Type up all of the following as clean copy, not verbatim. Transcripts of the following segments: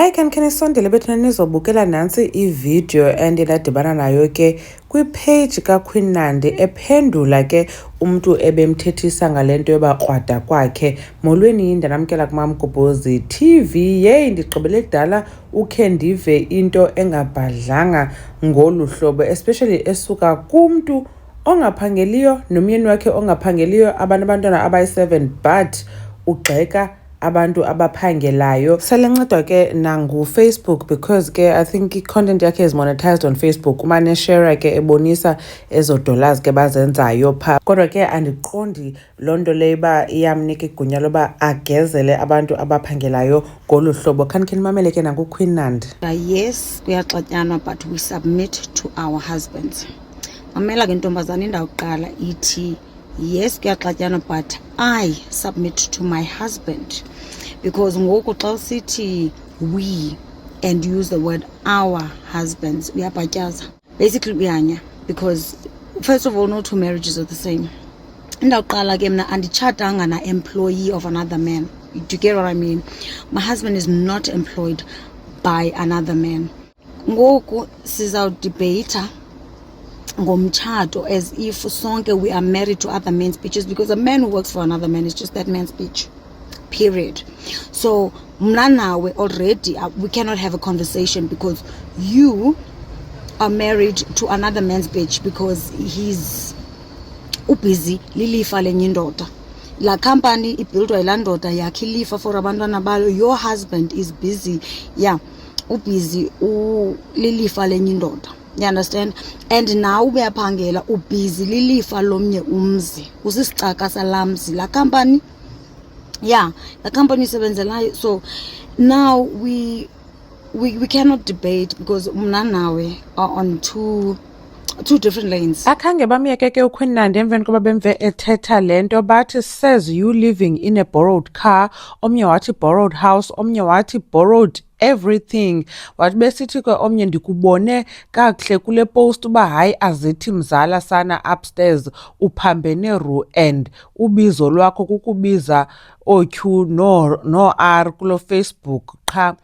Hayi kanisondele bethuna nizobukela nansi ivideo endinadibana nayo ke kwipage kaQueen Nandi ephendula ke umntu ebemthethisa ngale nto yoba krwada kwakhe. Molweni ndanamkela kuMamgobhozi TV. Yeyi ndigqibele kudala ukhe ndive into engabhadlanga ngolu hlobo, especially esuka kumntu ongaphangeliyo nomyeni wakhe ongaphangeliyo, abantwana abayi-7 but ugxeka abantu abaphangelayo. Selencedwa ke nangu-Facebook because ke I think i-content yakhe is monetized on Facebook. Umane share ke ebonisa ezo dollars ke bazenzayo phaa. Kodwa ke andiqondi loo nto leyo uba iyamnika igunya loba agezele abantu abaphangelayo ngolu hlobo. Khanikhe nimamele ke nanguQueen Nandi. Yes, kuyaxatyanwa but we submit to our husbands. Mamela ke ntombazana, indawo kuqala ithi yes kuyaxatyanwa but I submit to my husband, because ngoku xa usithi we and use the word our husbands uyabhatyaza, basically uyanya, because first of all no two marriages are the same. Indawo kuqala ke mna anditshatanga na employee of another man. Do you get what I mean? My husband is not employed by another man. Ngoku sizawudebata ngomtshato as if sonke we are married to other men's bitches, because a man who works for another man is just that man's bitch, period. So mna nawe already we cannot have a conversation because you are married to another man's bitch because he's busy lilifa lenye indoda. La company ibuildwa yilaa ndoda yakhe ilifa for abantwana bayo. Your husband is busy, yeah, busy lilifa lenye indoda. You understand? And now uyaphangela ubusy lilifa lomnye umzi, usisicaka salamzi la company, yeah, the company isebenzelayo. So now we cannot debate because mna nawe are on two different lanes. Akhange bamyeke ke uQueen Nandi emveni koba bemve ethetha le nto, bathi says you living in a borrowed car, omnye wathi borrowed house, omnye wathi borrowed everything. Wathi besithi ke omnye ndikubone kakuhle kule post uba hayi azithi mzala sana upstairs uphambene ru and ubizo lwakho kukubiza oQ no R kulo Facebook qha.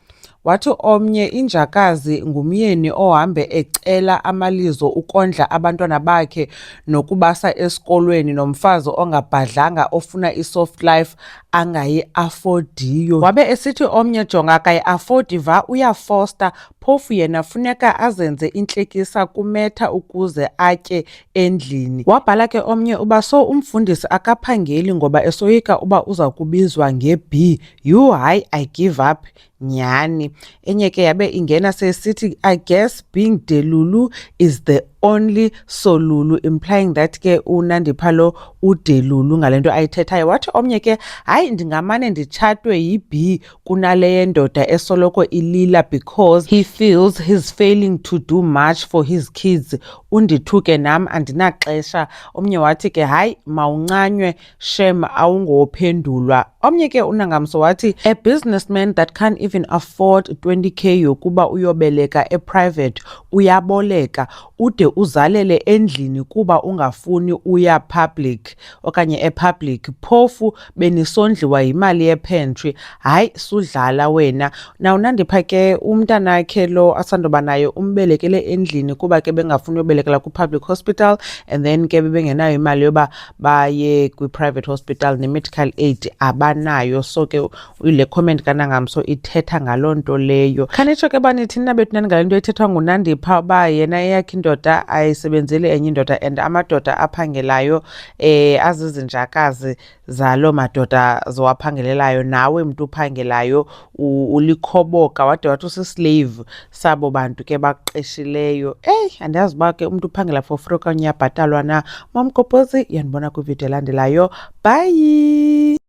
Wathi omnye injakazi ngumyeni ohambe ecela amalizo ukondla abantwana bakhe nokubasa esikolweni, nomfazi ongabhadlanga ofuna i-soft life angayi-afodiyo. Wabe esithi omnye jonga akayi-afodiva uyafosta, phofu yena funeka azenze intlekisa kumetha ukuze atye endlini. Wabhala ke omnye uba so umfundisi akaphangeli ngoba esoyika uba uza kubizwa nge-B. You hayi I give up nyhani. Enye ke yabe ingena sesithi I guess being Delulu is the only solulu, implying that ke uNandipha lo uDelulu ngale nto ayithethayo. Wathi omnye ke hayi ndingamane nditshatwe yi-B kunale yendoda esoloko ilila because he feels he's failing to do much for his kids. Undithuke nam andinaxesha. Omnye wathi ke hayi mawuncanywe shem awungophendulwa. Omnye ke uNangamso wathi a businessman that can't even afford 20k yokuba uyobeleka e-private uyaboleka ude uzalele endlini kuba ungafuni uya public okanye e-public. Phofu benisondliwa yimali ye-pantry, hayi sudlala wena. Na uNandipha ke umntanakhe lo asandoba naye umbelekele endlini kuba ke bengafuni uyobelekela ku-public hospital and then ke bebengenayo imali yoba baye kwi-private hospital ne-medical aid abanayo. So ke le comment kaNangamso ithetha ngaloo nto leyo. Khanitsho ke banithi nina bethu ngale nto ethethwa nguNandipha uba yena eyakhe indoda ayisebenzeli enye indoda and amadoda aphangelayo azizinjakazi zalo madoda zowaphangelelayo. Nawe mntu uphangelayo ulikhoboka wade wathi usislave sabo bantu ke baqeshileyo. Andiyazi uba ke umntu uphangela for free okanye uyabhatalwa na. Mamgobhozi, yandibona kwivideo elandelayo. Bye.